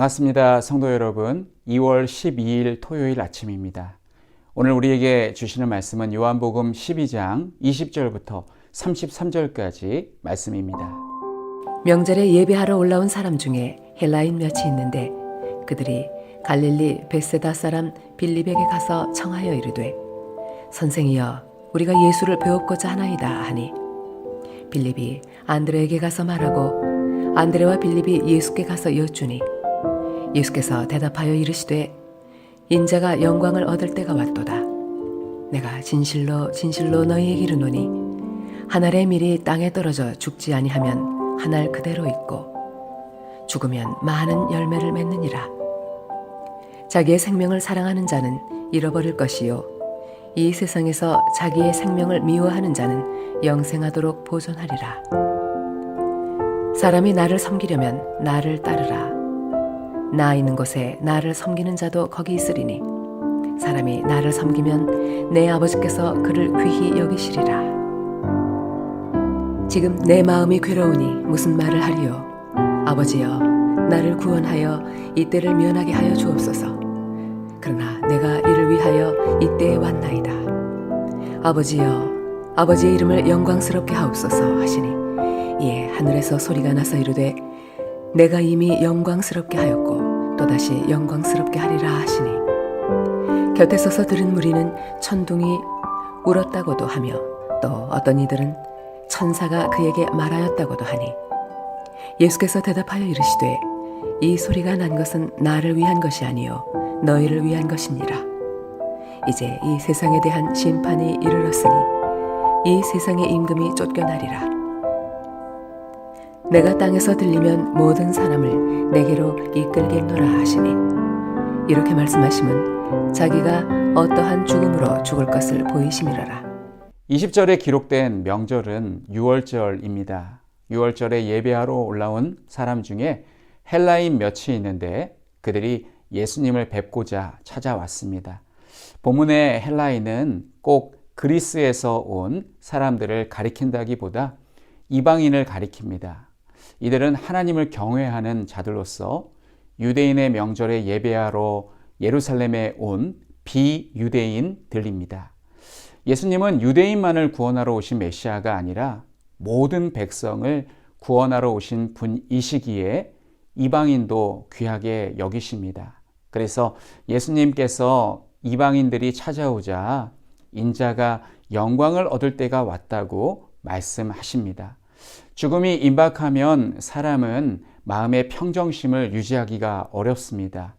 반갑습니다. 성도 여러분. 2월 12일 토요일 아침입니다. 오늘 우리에게 주시는 말씀은 요한복음 12장 20절부터 33절까지 말씀입니다. 명절에 예배하러 올라온 사람 중에 헬라인 몇이 있는데 그들이 갈릴리 벳세다 사람 빌립에게 가서 청하여 이르되 선생이여 우리가 예수를 배웁고자 하나이다 하니 빌립이 안드레에게 가서 말하고 안드레와 빌립이 예수께 가서 여쭈니 예수께서 대답하여 이르시되 인자가 영광을 얻을 때가 왔도다. 내가 진실로 진실로 너희에게 이르노니 한 알의 밀이 땅에 떨어져 죽지 아니하면 한 알 그대로 있고 죽으면 많은 열매를 맺느니라. 자기의 생명을 사랑하는 자는 잃어버릴 것이요 이 세상에서 자기의 생명을 미워하는 자는 영생하도록 보존하리라. 사람이 나를 섬기려면 나를 따르라. 나 있는 곳에 나를 섬기는 자도 거기 있으리니 사람이 나를 섬기면 내 아버지께서 그를 귀히 여기시리라. 지금 내 마음이 괴로우니 무슨 말을 하리요. 아버지여 나를 구원하여 이때를 면하게 하여 주옵소서. 그러나 내가 이를 위하여 이때에 왔나이다. 아버지여 아버지의 이름을 영광스럽게 하옵소서 하시니 이에 하늘에서 소리가 나서 이르되 내가 이미 영광스럽게 하였고 또다시 영광스럽게 하리라 하시니 곁에 서서 들은 무리는 천둥이 울었다고도 하며 또 어떤 이들은 천사가 그에게 말하였다고도 하니 예수께서 대답하여 이르시되 이 소리가 난 것은 나를 위한 것이 아니요 너희를 위한 것이니라. 이제 이 세상에 대한 심판이 이르렀으니 이 세상의 임금이 쫓겨나리라. 내가 땅에서 들리면 모든 사람을 내게로 이끌겠노라 하시니 이렇게 말씀하시면 자기가 어떠한 죽음으로 죽을 것을 보이심이로라. 20절에 기록된 명절은 유월절입니다. 유월절에 예배하러 올라온 사람 중에 헬라인 몇이 있는데 그들이 예수님을 뵙고자 찾아왔습니다. 본문의 헬라인은 꼭 그리스에서 온 사람들을 가리킨다기보다 이방인을 가리킵니다. 이들은 하나님을 경외하는 자들로서 유대인의 명절에 예배하러 예루살렘에 온 비유대인들입니다. 예수님은 유대인만을 구원하러 오신 메시아가 아니라 모든 백성을 구원하러 오신 분이시기에 이방인도 귀하게 여기십니다. 그래서 예수님께서 이방인들이 찾아오자 인자가 영광을 얻을 때가 왔다고 말씀하십니다. 죽음이 임박하면 사람은 마음의 평정심을 유지하기가 어렵습니다.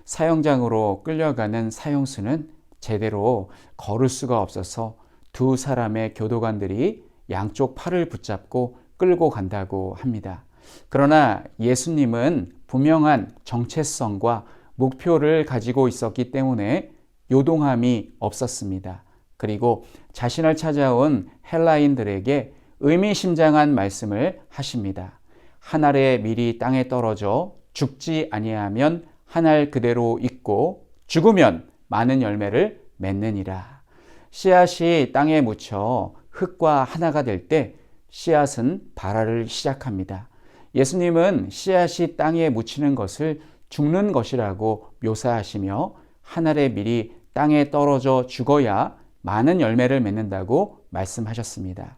사형장으로 끌려가는 사형수는 제대로 걸을 수가 없어서 두 사람의 교도관들이 양쪽 팔을 붙잡고 끌고 간다고 합니다. 그러나 예수님은 분명한 정체성과 목표를 가지고 있었기 때문에 요동함이 없었습니다. 그리고 자신을 찾아온 헬라인들에게 의미심장한 말씀을 하십니다. 한 알의 밀이 땅에 떨어져 죽지 아니하면 한 알 그대로 있고 죽으면 많은 열매를 맺느니라. 씨앗이 땅에 묻혀 흙과 하나가 될 때 씨앗은 발화를 시작합니다. 예수님은 씨앗이 땅에 묻히는 것을 죽는 것이라고 묘사하시며 한 알의 밀이 땅에 떨어져 죽어야 많은 열매를 맺는다고 말씀하셨습니다.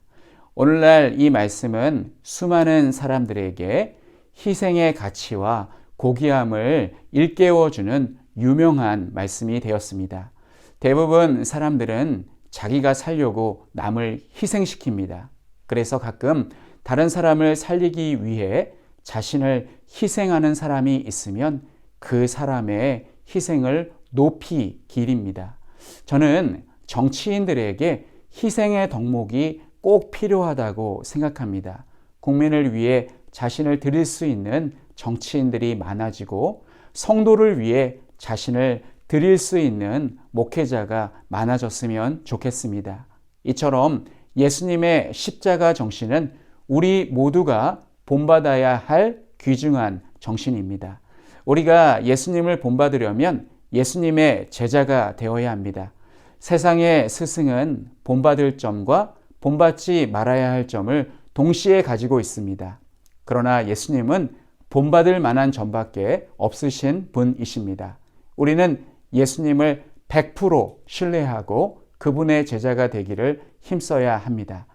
오늘날 이 말씀은 수많은 사람들에게 희생의 가치와 고귀함을 일깨워주는 유명한 말씀이 되었습니다. 대부분 사람들은 자기가 살려고 남을 희생시킵니다. 그래서 가끔 다른 사람을 살리기 위해 자신을 희생하는 사람이 있으면 그 사람의 희생을 높이 기립니다. 저는 정치인들에게 희생의 덕목이 꼭 필요하다고 생각합니다. 국민을 위해 자신을 드릴 수 있는 정치인들이 많아지고 성도를 위해 자신을 드릴 수 있는 목회자가 많아졌으면 좋겠습니다. 이처럼 예수님의 십자가 정신은 우리 모두가 본받아야 할 귀중한 정신입니다. 우리가 예수님을 본받으려면 예수님의 제자가 되어야 합니다. 세상의 스승은 본받을 점과 본받지 말아야 할 점을 동시에 가지고 있습니다. 그러나 예수님은 본받을 만한 점밖에 없으신 분이십니다. 우리는 예수님을 100% 신뢰하고 그분의 제자가 되기를 힘써야 합니다.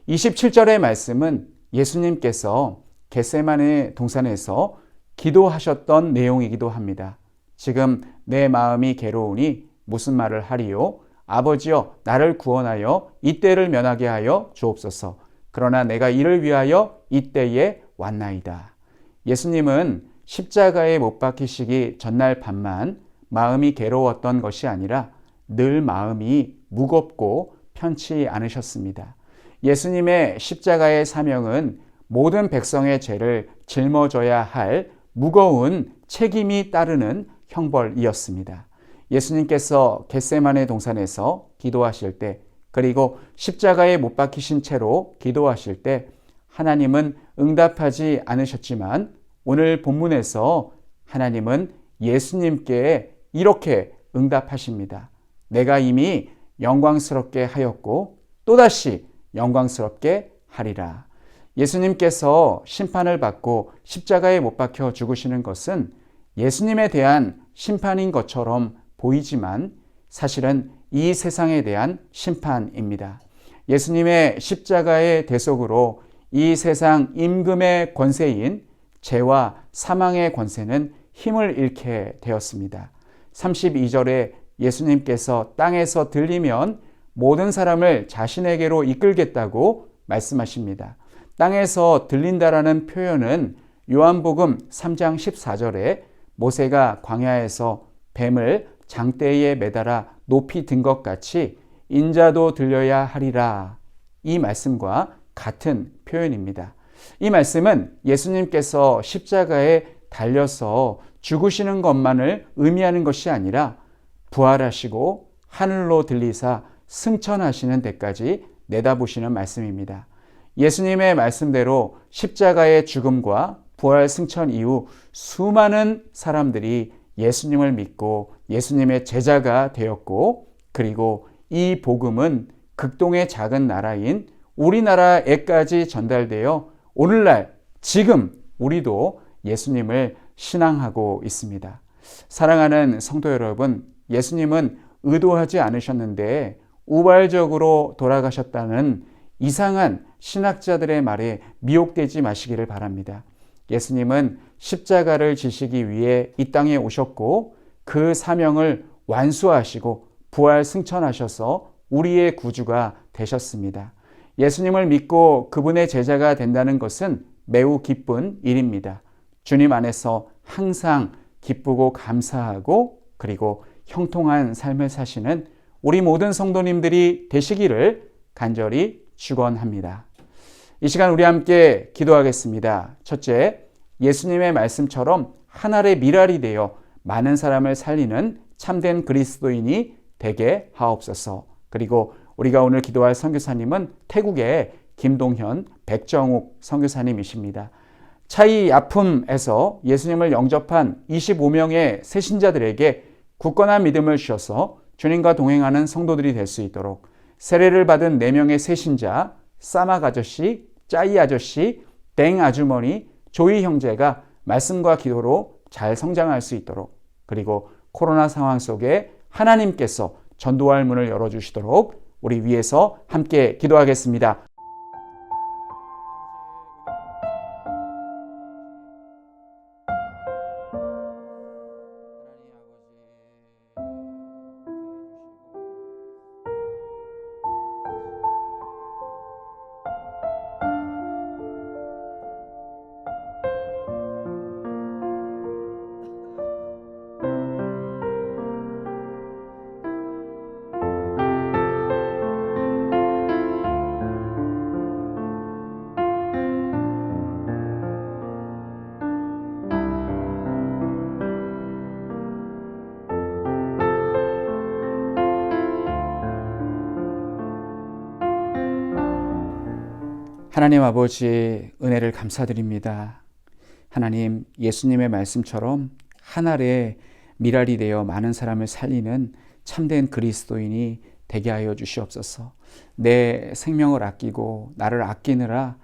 27절의 말씀은 예수님께서 겟세마네 동산에서 기도하셨던 내용이기도 합니다. 지금 내 마음이 괴로우니 무슨 말을 하리요? 아버지여, 나를 구원하여 이때를 면하게 하여 주옵소서. 그러나 내가 이를 위하여 이때에 왔나이다. 예수님은 십자가에 못 박히시기 전날 밤만 마음이 괴로웠던 것이 아니라 늘 마음이 무겁고 편치 않으셨습니다. 예수님의 십자가의 사명은 모든 백성의 죄를 짊어져야 할 무거운 책임이 따르는 형벌이었습니다. 예수님께서 겟세마네 동산에서 기도하실 때, 그리고 십자가에 못 박히신 채로 기도하실 때 하나님은 응답하지 않으셨지만 오늘 본문에서 하나님은 예수님께 이렇게 응답하십니다. 내가 이미 영광스럽게 하였고 또다시 영광스럽게 하리라. 예수님께서 심판을 받고 십자가에 못 박혀 죽으시는 것은 예수님에 대한 심판인 것처럼 보이지만 사실은 이 세상에 대한 심판입니다. 예수님의 십자가의 대속으로 이 세상 임금의 권세인 죄와 사망의 권세는 힘을 잃게 되었습니다. 32절에 예수님께서 땅에서 들리면 모든 사람을 자신에게로 이끌겠다고 말씀하십니다. 땅에서 들린다라는 표현은 요한복음 3장 14절에 모세가 광야에서 뱀을 장대에 매달아 높이 든 것 같이 인자도 들려야 하리라. 이 말씀과 같은 표현입니다. 이 말씀은 예수님께서 십자가에 달려서 죽으시는 것만을 의미하는 것이 아니라 부활하시고 하늘로 들리사 승천하시는 데까지 내다보시는 말씀입니다. 예수님의 말씀대로 십자가의 죽음과 부활 승천 이후 수많은 사람들이 예수님을 믿고 예수님의 제자가 되었고, 그리고 이 복음은 극동의 작은 나라인 우리나라에까지 전달되어 오늘날 지금 우리도 예수님을 신앙하고 있습니다. 사랑하는 성도 여러분, 예수님은 의도하지 않으셨는데 우발적으로 돌아가셨다는 이상한 신학자들의 말에 미혹되지 마시기를 바랍니다. 예수님은 십자가를 지시기 위해 이 땅에 오셨고 그 사명을 완수하시고 부활 승천하셔서 우리의 구주가 되셨습니다. 예수님을 믿고 그분의 제자가 된다는 것은 매우 기쁜 일입니다. 주님 안에서 항상 기쁘고 감사하고 그리고 형통한 삶을 사시는 우리 모든 성도님들이 되시기를 간절히 축원합니다. 이 시간 우리 함께 기도하겠습니다. 첫째, 예수님의 말씀처럼 하늘의 미랄이 되어 많은 사람을 살리는 참된 그리스도인이 되게 하옵소서. 그리고 우리가 오늘 기도할 선교사님은 태국의 김동현, 백정욱 선교사님이십니다. 차이 아픔에서 예수님을 영접한 25명의 새신자들에게 굳건한 믿음을 주셔서 주님과 동행하는 성도들이 될 수 있도록, 세례를 받은 4명의 새신자 싸막 아저씨, 짜이 아저씨, 땡 아주머니, 조이 형제가 말씀과 기도로 잘 성장할 수 있도록, 그리고 코로나 상황 속에 하나님께서 전도할 문을 열어주시도록 우리 위해서 함께 기도하겠습니다. 하나님 아버지, 은혜를 감사드립니다. 하나님, 예수님의 말씀처럼 하늘의 미랄이 되어 많은 사람을 살리는 참된 그리스도인이 되게 하여 주시옵소서. 내 생명을 아끼고 나를 아끼느라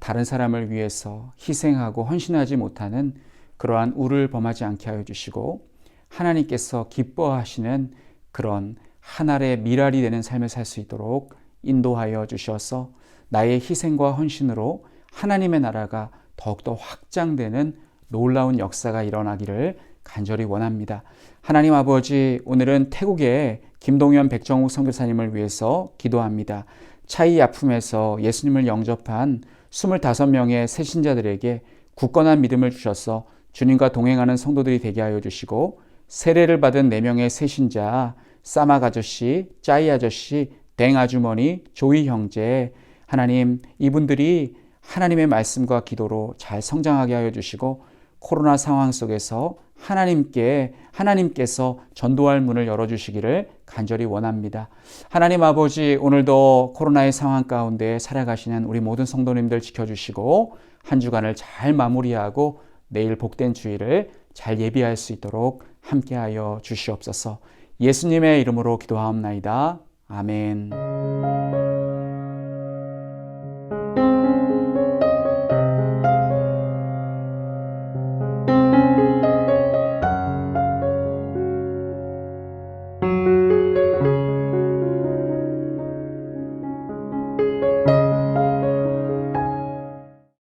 다른 사람을 위해서 희생하고 헌신하지 못하는 그러한 우를 범하지 않게 하여 주시고, 하나님께서 기뻐하시는 그런 하늘의 미랄이 되는 삶을 살 수 있도록 인도하여 주셔서 나의 희생과 헌신으로 하나님의 나라가 더욱더 확장되는 놀라운 역사가 일어나기를 간절히 원합니다. 하나님 아버지, 오늘은 태국의 김동현 백정욱 선교사님을 위해서 기도합니다. 차이 아픔에서 예수님을 영접한 25명의 새신자들에게 굳건한 믿음을 주셔서 주님과 동행하는 성도들이 되게 하여 주시고, 세례를 받은 4명의 새신자 싸막 아저씨, 짜이 아저씨, 댕 아주머니, 조이 형제, 하나님, 이분들이 하나님의 말씀과 기도로 잘 성장하게 하여 주시고, 코로나 상황 속에서 하나님께서 전도할 문을 열어주시기를 간절히 원합니다. 하나님 아버지, 오늘도 코로나의 상황 가운데 살아가시는 우리 모든 성도님들 지켜주시고, 한 주간을 잘 마무리하고 내일 복된 주일을 잘 예비할 수 있도록 함께하여 주시옵소서. 예수님의 이름으로 기도하옵나이다. 아멘.